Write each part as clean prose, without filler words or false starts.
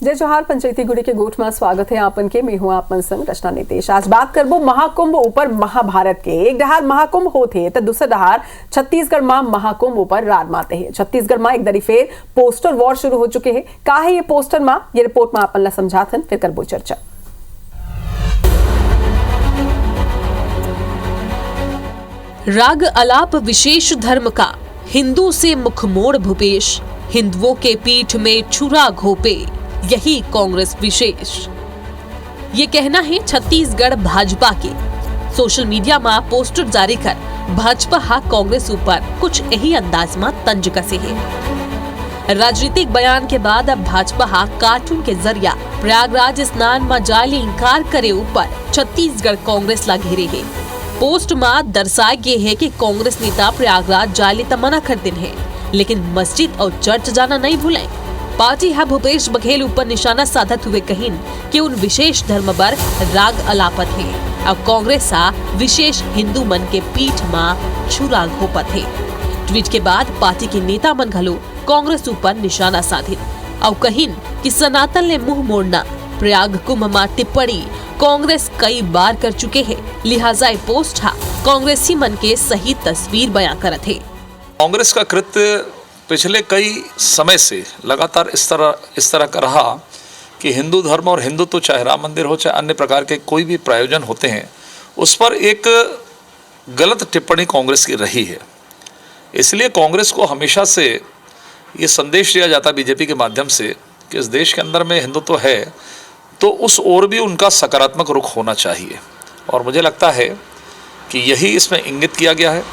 जय जोहार पंचायती गुड़ी के गोठ में स्वागत है आपन के। मैं हूं आपन संग रचना नितेश। आज बात करबो महाकुंभ ऊपर महाभारत के। एक डहार महाकुंभ होते तो दूसरा डहार छत्तीसगढ़ में महाकुंभ ऊपर रार माते हैं। छत्तीसगढ़ में एक दरी फेर पोस्टर वॉर शुरू हो चुके हैं। का है ये पोस्टर में, ये रिपोर्ट में आपन ला समझाथन, फिर करबो चर्चा। राग अलाप विशेष धर्म का, हिंदू से मुख मोड़ भूपेश, हिंदुओं के पीठ में छुरा घोपे, यही कांग्रेस विशेष। ये कहना है छत्तीसगढ़ भाजपा के। सोशल मीडिया में पोस्टर जारी कर भाजपा हा कांग्रेस ऊपर कुछ यही अंदाज में तंज कसे है। राजनीतिक बयान के बाद अब भाजपा हा कार्टून के जरिया प्रयागराज स्नान में जाली इंकार करे ऊपर छत्तीसगढ़ कांग्रेस ला घेरे है। पोस्ट में दर्शाया गया है कि कांग्रेस नेता प्रयागराज जाली तमना कर दिन है, लेकिन मस्जिद और चर्च जाना नहीं भूलें। पार्टी है भूपेश बघेल ऊपर निशाना साधत हुए कहीं कि उन विशेष धर्म पर राग अलापत है। अब कांग्रेस विशेष हिंदू मन के पीठ में छुरा घोपत है। ट्वीट के बाद पार्टी के नेता मन घलो कांग्रेस ऊपर निशाना साधित और कहीं कि सनातन ने मुंह मोड़ना। प्रयाग कुंभ में टिप्पणी कांग्रेस कई बार कर चुके हैं, लिहाजा पोस्ट कांग्रेसी मन के सही तस्वीर बयां करत है। कांग्रेस का कृत्य पिछले कई समय से लगातार इस तरह का रहा कि हिंदू धर्म और हिंदुत्व, चाहे राम मंदिर हो चाहे अन्य प्रकार के कोई भी प्रायोजन होते हैं, उस पर एक गलत टिप्पणी कांग्रेस की रही है। इसलिए कांग्रेस को हमेशा से ये संदेश दिया जाता बीजेपी के माध्यम से कि इस देश के अंदर में हिंदुत्व है तो उस ओर भी उनका सकारात्मक रुख होना चाहिए, और मुझे लगता है कि यही इसमें इंगित किया गया है।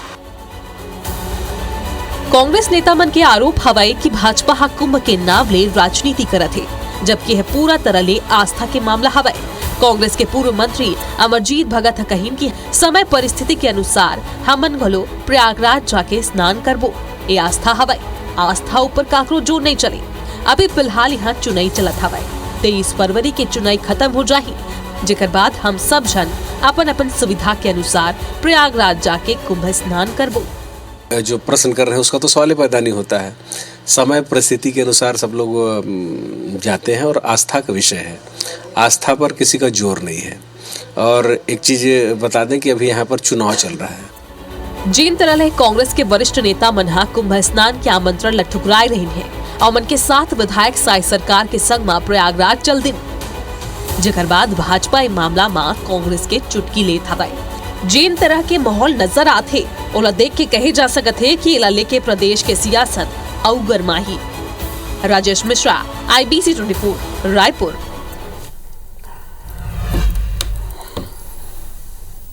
कांग्रेस नेता मन के आरोप हवाए कि भाजपा हा कुंभ के नाम ले राजनीति करत है, जबकि यह पूरा तरह ले आस्था के मामला हवाए। कांग्रेस के पूर्व मंत्री अमरजीत भगत कहीं कि समय परिस्थिति के अनुसार हमन घलो प्रयागराज जाके स्नान करबो, ये आस्था हवाए। आस्था ऊपर काकरो जोर नहीं चले। अभी फिलहाल यहाँ चुनाई चलत हवाए। 23 फरवरी के चुनाई खत्म हो जाही, जेकर बाद हम सब जन अपन अपन सुविधा के अनुसार प्रयागराज जाके कुंभ स्नान करबो। जो प्रश्न कर रहे हैं उसका तो सवाल ही पैदा नहीं होता है। समय परिस्थिति के अनुसार सब लोग जाते हैं और आस्था का विषय है। आस्था पर किसी का जोर नहीं है। और एक चीज बता दें कि अभी यहाँ पर चुनाव चल रहा है। जिन तरह कांग्रेस के वरिष्ठ नेता मनहा कुंभ स्नान के आमंत्रण ला ठुकराए रहे हैं और मन के 7 विधायक साई सरकार के संग में प्रयागराज चल दिन, जेकर बाद भाजपा इस मामला में कांग्रेस के चुटकी लेत हवाए। जिन तरह के माहौल नजर आते ओला देख के कहे जा सकत है कि इला लेके प्रदेश के सियासत औ गरमाही। राजेश मिश्रा, IBC 24, रायपुर।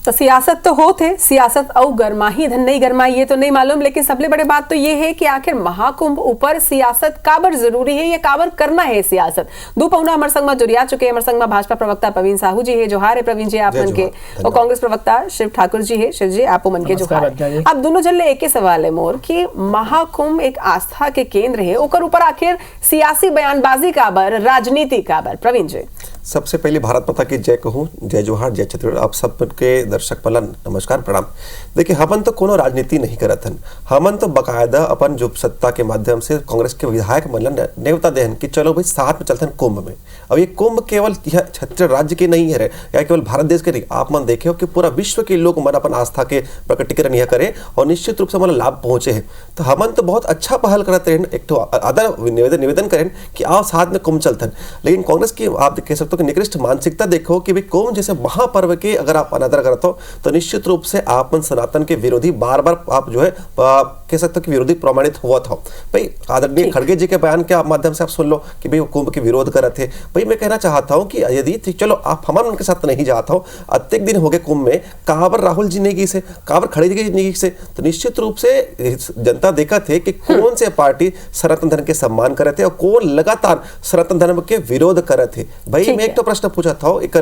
तो सियासत तो हो थे, सियासत औ गरमाही धन नहीं गरमाई ये तो नहीं मालूम, लेकिन सबले बड़े बात तो ये है कि आखिर महाकुंभ ऊपर सियासत काबर जरूरी है, ये काबर करना है सियासत। दो पहुना हमारे संग में जुड़िया चुके हैं। हमारे संग में भाजपा प्रवक्ता प्रवीण साहू जी है, जोहार है प्रवीण जी आप मन के, और कांग्रेस प्रवक्ता शिव ठाकुर जी है। शिव जी आपो मन के जोहार। अब दोनों जन ले एक ही सवाल है मोर कि महाकुंभ एक आस्था के केंद्र है, ओकर ऊपर आखिर सियासी बयानबाजी काबर, राजनीति काबर? प्रवीण जी, सबसे पहले भारत माता की जय कहूँ, जय जोहार, जय छत्तीसगढ़। आप सब के दर्शक पलन नमस्कार, प्रणाम। देखिए, हमन तो कोनो राजनीति नहीं करत हन। हमन तो बकायदा अपन जो सत्ता के माध्यम से कांग्रेस के विधायक मन नेवता देहन कि चलो भाई साथ में चलते हैं कुंभ में। अब ये कुंभ केवल छत्तीसगढ़ राज्य के नहीं है या केवल भारत देश के नहीं, आप मन देखे हो कि पूरा विश्व के लोग मन अपन आस्था के प्रकटीकरण यह करे और निश्चित रूप से मन लाभ पहुंचे है। तो हमन तो बहुत अच्छा पहल करते हैं, एक तो आदर निवेदन करें कि आओ साथ में कुंभ चलते हैं। लेकिन कांग्रेस की आप कह सकते हो कि निकृष्ट मानसिकता देखो कि भाई कुंभ जैसे महापर्व के अगर आप अनादर करते हो तो निश्चित रूप से आप मन सनातन के विरोधी बार बार आप जो है कह सकते हो कि विरोधी प्रमाणित हुआ था। भाई आदरणीय खड़गे जी के बयान के माध्यम से आप सुन लो कि भाई कुंभ के विरोध कर रहे थे। भाई मैं कहना चाहता हूं कि यदि चलो आप हमारे उनके साथ नहीं जाता हो, अत्यधिक दिन हो गए कुंभ में, काबर राहुल जी ने से काबर खड़गे जी ने से, तो निश्चित रूप से जनता देखा थे कि कौन से पार्टी सनातन धर्म के सम्मान कर रहे थे और कौन लगातार सनातन धर्म के विरोध कर रहे थे। भाई मैं एक तो प्रश्न पूछा था, एक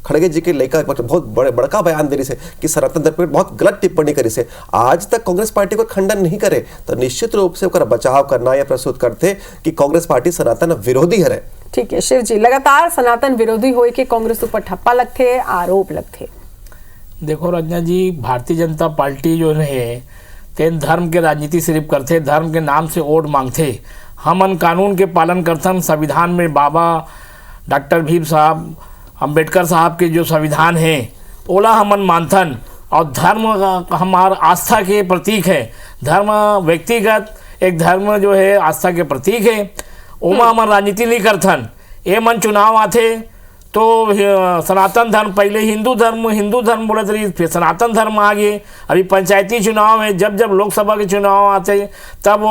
खड़गे जी के लेकर बहुत बड़का बयान दे रही से कि सनातन धर्म पर बहुत गलत टिप्पणी करी से, आज तक कांग्रेस पार्टी को खंडन नहीं करे, तो निश्चित रूप से उसका बचाव करना या प्रस्तुत करते कि कांग्रेस पार्टी सनातन विरोधी है। ठीक है शिव जी, लगातार सनातन विरोधी हो के कांग्रेस ऊपर ठप्पा लगते, आरोप लगते। देखो रंजना जी, भारतीय जनता पार्टी जो है ते धर्म के राजनीति सिर्फ करते, धर्म के नाम से वोट मांगते। हमन कानून के पालन करथन। संविधान में बाबा डॉक्टर भीम साहब अम्बेडकर साहब के जो संविधान है ओला हमन मानथन। और धर्म हमार आस्था के प्रतीक है। धर्म व्यक्तिगत एक धर्म जो है आस्था के प्रतीक है। ओमा हमन राजनीति नहीं करथन। ये मन चुनाव आते तो सनातन धर्म, पहले हिंदू धर्म बोलते रही, फिर सनातन धर्म आ गए। अभी पंचायती चुनाव है, जब जब लोकसभा के चुनाव आते तब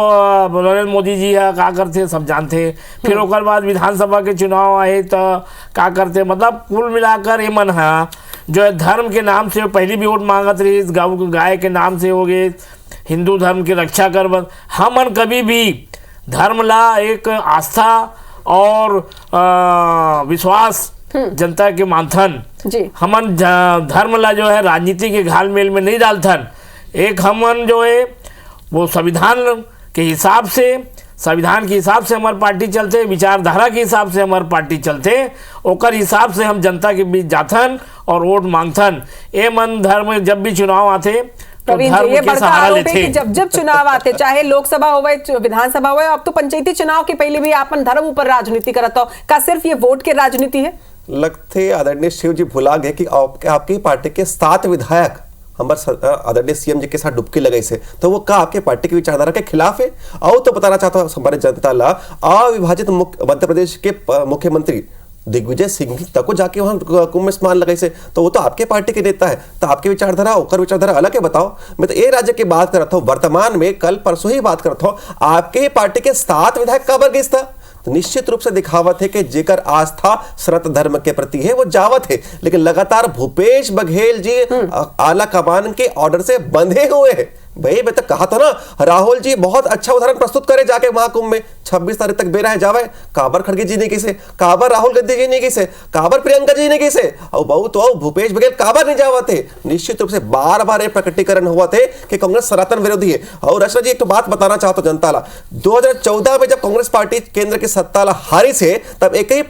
नरेंद्र मोदी जी क्या करते सब जानते। फिर ओकर बाद विधानसभा के चुनाव आए तो क्या करते। मतलब कुल मिलाकर ये मन है जो है धर्म के नाम से पहली भी वोट मांगत रही, गाय के नाम से हो गए, हिंदू धर्म की रक्षा कर। हमन कभी भी धर्म ला एक आस्था और विश्वास जनता के मानथन। हमन धर्म ला जो है राजनीति के घालमेल में नहीं डालथन। एक हमन जो है वो संविधान के हिसाब से हमारी पार्टी चलते, विचारधारा के हिसाब से हमारी पार्टी चलते, ओकर हिसाब से हम जनता के बीच जाथन और वोट मांगथन। ए मन धर्म जब भी चुनाव आते तो धर्म के सहारा लेते। जब चुनाव आते, चाहे लोकसभा हो विधानसभा हो, अब तो पंचायती चुनाव के पहले भी आपन धर्म ऊपर राजनीति करता हो। का सिर्फ ये वोट के राजनीति है? लगते आदरणीय शिव जी भुला गए कि आपकी पार्टी के 7 विधायक हमारे आदरणीय सीएम जी के साथ डुबकी लगाई से, तो वो का आपके पार्टी की विचारधारा के खिलाफ है? और तो बताना चाहता हूँ हमारे जनता ला, अविभाजित मध्य प्रदेश के मुख्यमंत्री दिग्विजय सिंह तक को जाके वहां कुंभ में स्नान लगाई से, तो वो तो आपके पार्टी के नेता है। तो आपकी विचारधारा ओकर विचारधारा अलग है, बताओ। मैं तो ये राज्य की बात कर रहा था, वर्तमान में कल परसों ही बात करता हूँ, आपके पार्टी के 7 विधायक कबर गए था। तो निश्चित रूप से दिखावत है कि जेकर आस्था सनातन धर्म के प्रति है वो जावत है, लेकिन लगातार भूपेश बघेल जी आला कमान के ऑर्डर से बंधे हुए हैं। भाई मैं तो कहा था ना, राहुल जी बहुत अच्छा उदाहरण प्रस्तुत करे जाके महाकुंभ में 26 तारीख तक बेरा है जावे। काबर खड़गे जी ने किसे, काबर राहुल गांधी जी ने किसे, काबर प्रियंका जी ने किसे, और बहुत तो भूपेश बघेल काबर नहीं जावा थे। निश्चित रूप से बार बार ये प्रकटीकरण हुआ थे कि कांग्रेस सनातन विरोधी है। और रचना जी एक तो बात बताना चाहता हूं जनता ला, 2014 में जब कांग्रेस पार्टी केंद्र की सत्ता ला हारी से, तब एक ही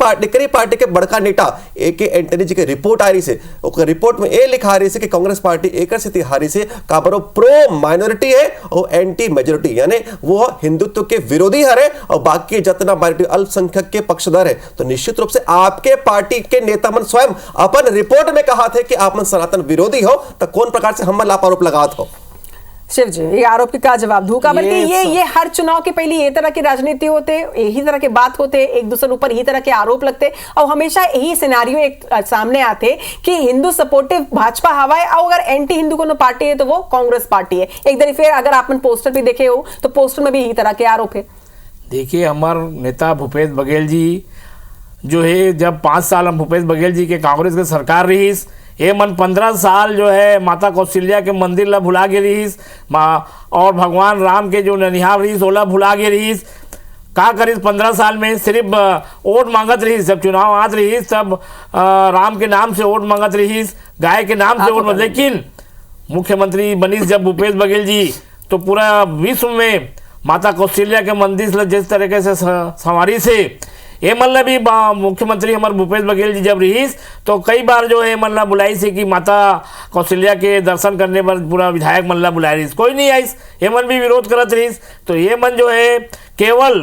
पार्टी के बड़का नेता AK एंटनी जी की रिपोर्ट आ रही से, रिपोर्ट में ये लिखा रही से कि कांग्रेस पार्टी एक स्थिति हारी से काबरो प्रो माइनॉरिटी है और एंटी मेजोरिटी, यानी वो हिंदुत्व के विरोधी है और बाकी जितना माइनॉरिटी अल्पसंख्यक के पक्षधर है। तो निश्चित रूप से आपके पार्टी के नेता मन स्वयं अपन रिपोर्ट में कहा थे कि आप मन सनातन विरोधी हो, तो कौन प्रकार से हम आरोप लगात हो? शिव जी, ये आरोप का जवाब दूंगा, बल्कि ये हर चुनाव के पहले ये तरह की राजनीति होते, यही तरह के बात होते, एक दूसरे ऊपर यही तरह के आरोप लगते, और हमेशा यही सिनेरियो एक सामने आते कि हिंदू सपोर्टिव भाजपा हवा है, और अगर एंटी हिंदू को पार्टी है तो वो कांग्रेस पार्टी है। एक तरह फिर अगर आपने पोस्टर भी देखे हो तो पोस्टर में भी यही तरह के आरोप है। देखिए, हमारे नेता भूपेश बघेल जी जो है, जब 5 साल हम भूपेश बघेल जी के कांग्रेस के सरकार रही, ये मन 15 साल जो है माता कौशल्या के मंदिर ला भुला गे रहीस, और भगवान राम के जो ननिहार रहीस ओला भुला गे रहीस। का करीस 15 साल में सिर्फ वोट मांगत रहीस, जब चुनाव आत रहीस तब राम के नाम से वोट मांगत रहीस, गाय के नाम से वोट। लेकिन मुख्यमंत्री बनीस जब भूपेश बघेल जी, तो पूरा विश्व में माता कौशल्या के मंदिर जिस तरीके से संवारी से ये मल्ला भी मुख्यमंत्री हमारे भूपेश बघेल जी जब रहीस, तो कई बार जो है मल्ला बुलाई से कि माता कौशल्या के दर्शन करने पर पूरा विधायक मल्ला बुलाई रहीस, कोई नहीं आईस, ये मन भी विरोध करत रहीस। तो ये मन जो है केवल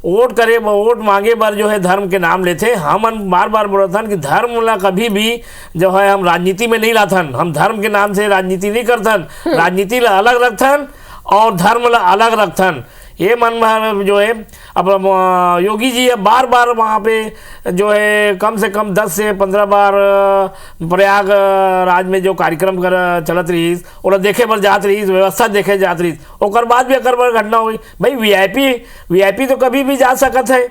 वोट करे, वोट मांगे पर जो है धर्म के नाम लेते। हम बार बार बोलथन कि धर्म ला कभी भी जो है हम राजनीति में नहीं लाथन, हम धर्म के नाम से राजनीति नहीं करथन, राजनीति ला अलग रखथन और धर्म ला अलग रखथन। ये मन जो है, अब योगी जी बार बार वहाँ पे जो है कम से कम 10 से 15 बार प्रयागराज में जो कार्यक्रम चलत रही और देखे पर जात रही, व्यवस्था देखे जात रही, और बाद भी अगर बार घटना हुई। भाई वीआईपी तो कभी भी जा सकत है,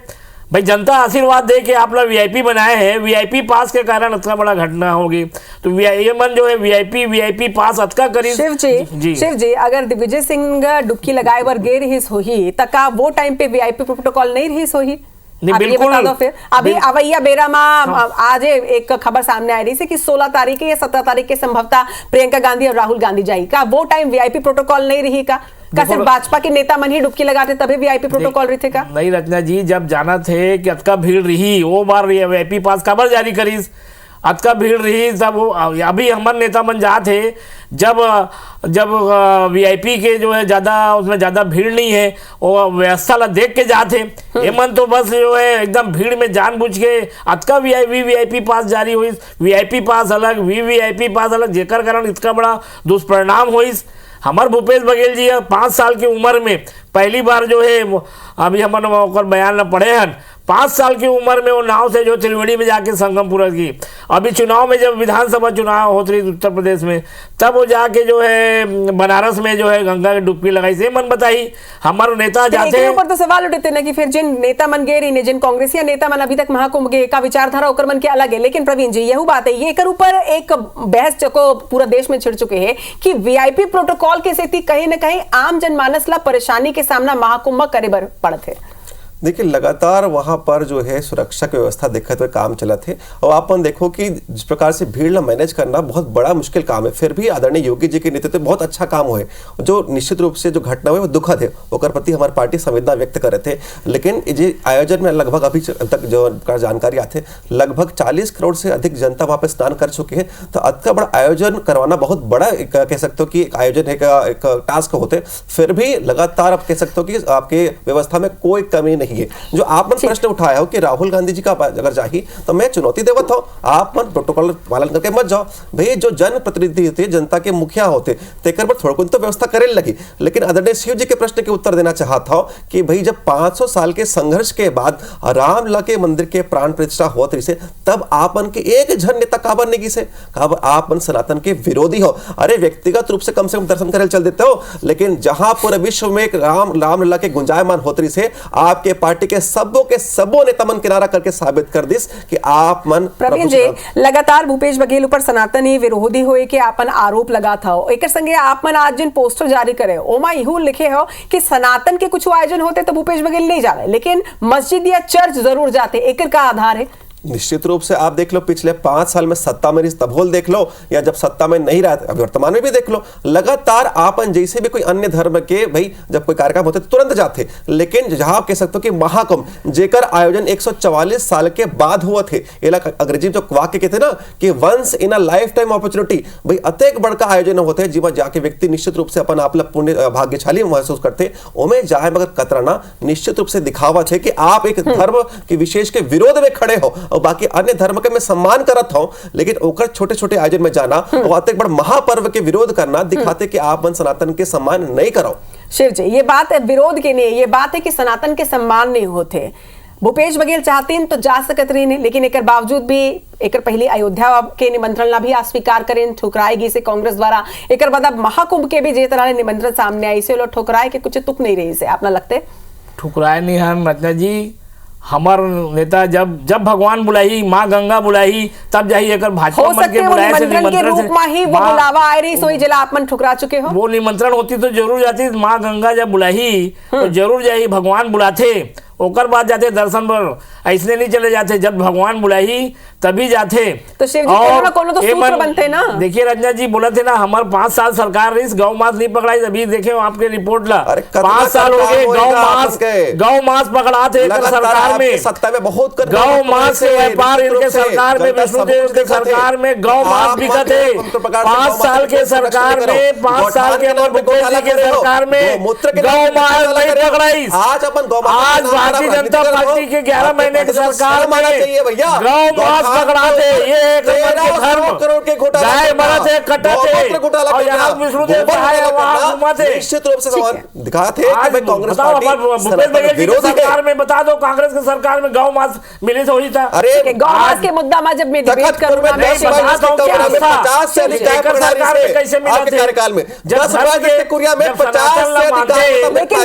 भाई जनता आशीर्वाद दे के आप लोग वीआईपी बनाए हैं, वीआईपी पास के कारण इतना बड़ा घटना होगी। तो ये मन जो है वीआईपी पास अतका करी। शिव जी, अगर दिग्विजय सिंह डुबकी लगाए बर गे रहीस होही त का वो टाइम पे वीआईपी प्रोटोकॉल नहीं रहीस होही? बिल्कुल। फिर अभी अवैया बेरा में आज एक खबर सामने आ रही है कि 16 तारीख या 17 तारीख के संभवतः प्रियंका गांधी और राहुल गांधी जाई, का वो टाइम वीआईपी प्रोटोकॉल नहीं रही का सिर्फ भाजपा के नेता मन ही डुबकी लगाते तभी वीआईपी प्रोटोकॉल रही थे का? नहीं रचना जी, जब जाना थे कि अतका भीड़ रही, वो बार वीआईपी पास खबर जारी करीस, अतका भीड़ रही तब अभी हमर नेता मन जाते जब जब वीआईपी के जो है ज़्यादा उसमें ज़्यादा भीड़ नहीं है वो व्यवस्था ला देख के जाते। ये मन तो बस जो है एकदम भीड़ में जानबूझ के अतका वीआईपी पास जारी हुई, वीआईपी पास अलग वीवीआईपी पास अलग, जेकर कारण इतना बड़ा दुष्परिणाम हुई। हमार भूपेश बघेल जी 5 साल की उम्र में पहली बार जो है अभी हमर बयान न पढ़े हैं, 5 साल की उम्र में वो नाव से जो त्रिवेणी में जाके संगम पूरा की। अभी चुनाव में जब विधानसभा चुनाव होती रही उत्तर प्रदेश में तब वो जाके जो है बनारस में जो है गंगा की डुबकी लगाई। से मन बताई हमारे नेता जाते हैं ऊपर तो सवाल उठते ना कि फिर जिन नेता मन गए रही जिन कांग्रेसिया नेता मन अभी तक महाकुंभ गए का विचारधारा ओकर मन के अलग है। लेकिन प्रवीण जी यही बात है, ये एक ऊपर एक बहस को पूरा देश में छिड़ चुके हैं कि वीआईपी प्रोटोकॉल के स्थिति कहीं ना कहीं आम जनमानस ला परेशानी के सामना महाकुंभ करे बर पड़ते। देखिए लगातार वहां पर जो है सुरक्षा की व्यवस्था देखते हुए काम चला थे और आप देखो कि जिस प्रकार से भीड़ ला मैनेज करना बहुत बड़ा मुश्किल काम है, फिर भी आदरणीय योगी जी के नेतृत्व में बहुत अच्छा काम हुए। जो निश्चित रूप से जो घटना हुई वो दुखद है, ओकर प्रति हमारी पार्टी संवेदना व्यक्त कर रहे थे। लेकिन ये आयोजन में लगभग अभी तक जो जानकारी आते लगभग 40 करोड़ से अधिक जनता वहां पर स्नान कर चुके हैं। तो अतका बड़ा आयोजन करवाना बहुत बड़ा कह सकते हो कि एक आयोजन है का एक टास्क होते, फिर भी लगातार आप कह सकते हो कि आपके व्यवस्था में कोई कमी नहीं है। जो आप मन प्रश्न उठाया हो कि राहुल गांधी जी का अगर चाहिए तो मैं चुनौती देवत हूं, आप मन प्रोटोकॉल पालन करके मत जाओ। भाई जो जन प्रतिनिधि होते जनता के मुखिया होते तेकर पर थोड़ा कुछ तो व्यवस्था करे लगी। लेकिन आदरणीय शिव जी के प्रश्न के उत्तर देना चाहता हूं कि भाई जब 500 साल के संघर्ष के बाद रामलला के मंदिर के प्राण प्रतिष्ठा होत रही से तब आप मन के एक जन नेता काबर नहीं से आप मन सनातन के विरोधी हो। अरे व्यक्तिगत रूप से कम दर्शन करे चल देते हो, लेकिन जहां पूरे विश्व में रामलला के गुंजायमान होत रही से आपके पार्टी के सबों ने तमन किनारा करके साबित कर दिस कि आप मन। प्रवीण जी लगातार भूपेश बघेल ऊपर सनातनी विरोधी होए के आपन आरोप लगा था। एक संगे आप मन आज जिन पोस्टर जारी करे ओमा यहू लिखे हो कि सनातन के कुछ आयोजन होते तो भूपेश बघेल नहीं जा रहे, लेकिन मस्जिद या चर्च जरूर जाते। एक का आधार है निश्चित रूप से आप देख लो पिछले 5 साल में सत्ता में तभोल देख लो या जब सत्ता में नहीं रहा वर्तमान में भी देख लो, लगातार आपन जैसे भी कोई अन्य धर्म के भाई जब कोई कार्यक्रम होते तो तुरंत जाते। लेकिन जहां आप कह सकते हो कि महाकुंभ जेकर आयोजन 144 साल के बाद हुआ थे, अंग्रेजी जो वाक्य कहते ना कि once in a lifetime opportunity, भाई अतेक बड़का आयोजन होते हैं जिसमें जाके व्यक्ति निश्चित रूप से अपन आप पुण्य भाग्यशाली महसूस करते। ओमे जाए मगर कतराना निश्चित रूप से दिखावा है कि आप एक धर्म के विशेष के विरोध में खड़े हो और बाकी अन्य धर्म के मैं सम्मान करत हूं, लेकिन ओकर छोटे छोटे आयोजन में जाना और एक बड़ा महापर्व के विरोध करना दिखाते कि आप मन सनातन के सम्मान नहीं करो। शिव जी ये बात है विरोध के नहीं, ये बात है कि सनातन के सम्मान नहीं होते। भूपेश बघेल चाहते हैं तो जा सकत रही ने, लेकिन एक बावजूद भी एक पहले अयोध्या के निमंत्रण ला भी अस्वीकार करें ठुकराएगी से कांग्रेस द्वारा। एक बाद अब महाकुंभ के भी जे तरह निमंत्रण सामने आई से लोग ठुकराए के कुछ तुक नहीं रही से अपना लगते ठुकराए नहीं हम रत्ना जी। हमार नेता जब भगवान बुलाई माँ गंगा बुलाई तब जाही एक भाजपा मन के बुलाए से निमंत्रण के रूप में ही वो बुलावा आ रही सोई जिला आप मन ठुकरा चुके हो। वो निमंत्रण होती तो जरूर जाती, माँ गंगा जब बुलाई तो जरूर जाही, भगवान बुलाते ओकर बाद जाते दर्शन पर, ऐसने नहीं चले जाते, जब भगवान बुलाई तभी जाते। तो शिव जी और कोनो तो सूत्र बनते ना। देखिए रंजना जी बोला थे ना हमार 5 साल सरकार रही गौ मांस नहीं पकड़ाई, अभी देखे आपके रिपोर्ट ला 5 साल हो गए गौ मांस पकड़ा थे सरकार में, सत्ता में बहुत गौ मांस से व्यापार इनके सरकार में, विष्णुदेव के सरकार में गौ मांस बिकत है। 5 साल के सरकार में 5 साल के भूपेश जी के सरकार में गौ मांस नहीं पकड़ाई। आज भारतीय जनता पार्टी के 11 महीने की सरकार में गौ मांस पकड़ाते, ये एक करोड़ के घोटाला गाय मरत है कटते और यहाँ विष्णुदेव वहाँ घुमाते। निश्चित रूप से सवाल दिखाते कि भाई कांग्रेस भूपेश बघेल की सरकार में बता दो कांग्रेस की सरकार में गौ मांस मिले तो ही था। अरे गौ मांस के मुद्दा में जब मैं डिबेट करूंगा 50 से अधिक सरकार में कैसे मिला थे कार्यकाल में 10 बार के कुरिया में 50 से अधिक। लेकिन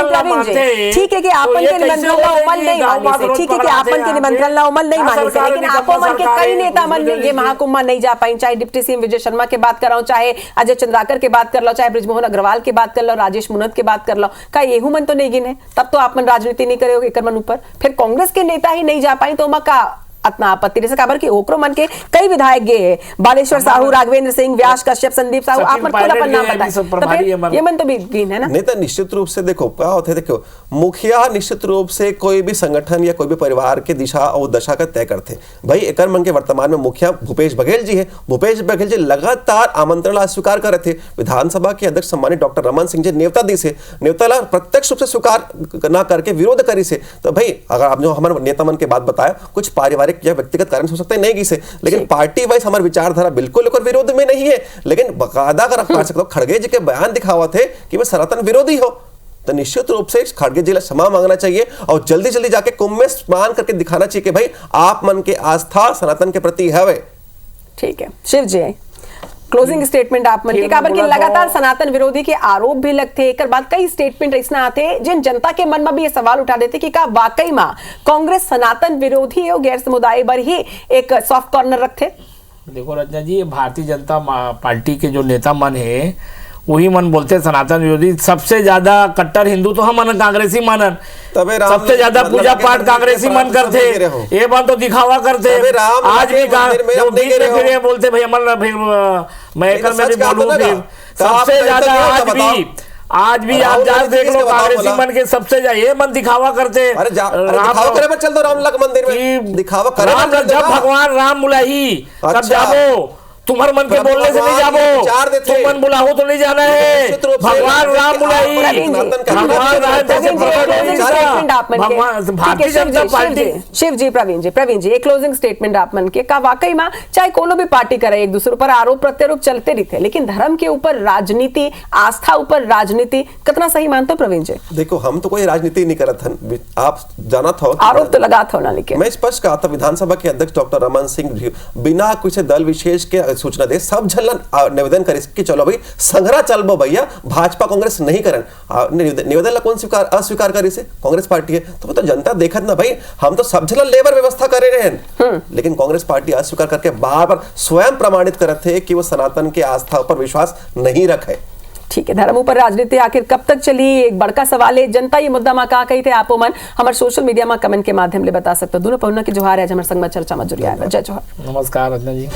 प्रवीण जी ठीक है कि आपन के निमंत्रण ला अमल नहीं माने से, ठीक है कि आपन के निमंत्रण ला अमल नहीं माने से, लेकिन आपो मन के कई नेता मन ये महाकुंभ में नहीं जा पाए, चाहे डिप्टी सीएम विजय शर्मा के बात कर रहा हूं, चाहे अजय चंद्राकर के बात कर लो, चाहे ब्रिजमोहन अग्रवाल के बात कर लो, राजेश मुनत के बात कर लो, का येहू मन तो नहीं गिने, तब तो आप मन राजनीति नहीं करोगे एक मन ऊपर। फिर कांग्रेस के नेता ही नहीं जा पाए तो का अतना आपत्ति जैसे काबर की ओकरो मन के कई विधायक गे है, बालेश्वर साहू, राघवेंद्र सिंह, व्यास कश्यप, संदीप साहू, आप मन खुद अपन नाम बताएं, तो फिर ये मन तो भी गिन है ना। नहीं तो निश्चित रूप से देखो क्या होता है, देखो मुखिया निश्चित रूप से कोई भी संगठन या कोई भी परिवार के दिशा और दशा का तय करते। भाई एकर मन के वर्तमान में मुखिया भूपेश बघेल जी है। भूपेश बघेल जी लगातार आमंत्रण अस्वीकार कर रहे थे। विधानसभा के अध्यक्ष सम्मानित डॉक्टर रमन सिंह जी न्योता दी से, न्योता ला प्रत्यक्ष रूप से स्वीकार न करके विरोध करी से। तो भाई अगर आप जो हमारे नेता मन के बात बताया, कुछ पारिवारिक या व्यक्तिगत कारण हो सकते हैं नहीं की से, लेकिन पार्टी वाइज हमारी विचारधारा बिल्कुल विरोध में नहीं है। लेकिन बकायदा अगर आप सकते हो, खड़गे जी के बयान दिखावा थे कि वे सनातन विरोधी हो, तो निश्चित रूप से खड़गे जी क्षमा मांगना चाहिए और जल्दी जल्दी जाके कुंभ में स्नान करके दिखाना चाहिए कि भाई आप मन के आस्था सनातन के प्रति है। ठीक है शिव जी, क्लोजिंग स्टेटमेंट आप मन के काबर के लगातार सनातन विरोधी के आरोप भी लगते, एक बाद कई स्टेटमेंट ऐसा आते जिन जनता के मन में भी ये सवाल उठा देते कि का वाकई में कांग्रेस सनातन विरोधी है और गैर समुदाय पर ही एक सॉफ्ट कॉर्नर रखते। देखो रचना जी, भारतीय जनता पार्टी के जो नेता मन है वही मन बोलते सनातन विरोधी। सबसे ज्यादा कट्टर हिंदू तो हम मन कांग्रेसी मानन, सबसे ज्यादा पूजा पाठ कांग्रेसी मन करते, ये बात तो दिखावा करते। आज भी बोलते भाई अमर मैं एक में भी बोलूं, सबसे ज्यादा आज भी आप जाकर देख लो कांग्रेसी मन के सबसे ज्यादा ये मन दिखावा करते। दिखावा करे मत चल दो रामलला मंदिर में, दिखावा करे जब भगवान राम बुलाही तब जाबो, तुम्हारे मन के बोलने से नहीं जाबो, तुम मन बुलाओ तो नहीं जाना है। भगवान राम बुलाई, भारतीय जनता पार्टी। शिव जी, प्रवीण जी एक क्लोजिंग स्टेटमेंट आप मन के का वाकई में चाहे कोनो भी पार्टी करे एक दूसरे पर आरोप प्रत्यारोप चलते रहते, लेकिन धर्म के ऊपर राजनीति, आस्था ऊपर राजनीति कितना सही मानते हो प्रवीण जी? देखो हम तो कोई राजनीति नहीं करत हन, आप जाना था आरोप तो लगा था ना, लेकिन मैं स्पष्ट कहा था विधानसभा के अध्यक्ष डॉक्टर रमन सिंह बिना किसी दल विशेष के सूचना दे सब झलन निवेदन करे कि चलो भाई संघरा चलबो भैया, भाजपा कांग्रेस नहीं करन। निवेदन ला कौन स्वीकार अस्वीकार करी से? कांग्रेस पार्टी है। तो जनता देखत ना भाई, हम तो सब झलन लेबर व्यवस्था करे रहे हैं, लेकिन कांग्रेस पार्टी अस्वीकार करके बार बार स्वयं प्रमाणित करते हैं कि वो सनातन के आस्था पर विश्वास नहीं रखे। ठीक है, धर्म ऊपर राजनीति आखिर कब तक चली, एक बड़का सवाल है। जनता ये मुद्दा में कहा कही थे आपो मन हमारे सोशल मीडिया में कमेंट के माध्यम ले बता सकते हो। दोनों पहुना की जोहार है, हमारे संग में चर्चा में जुड़िया है। जय जोहार, नमस्कार रत्ना जी।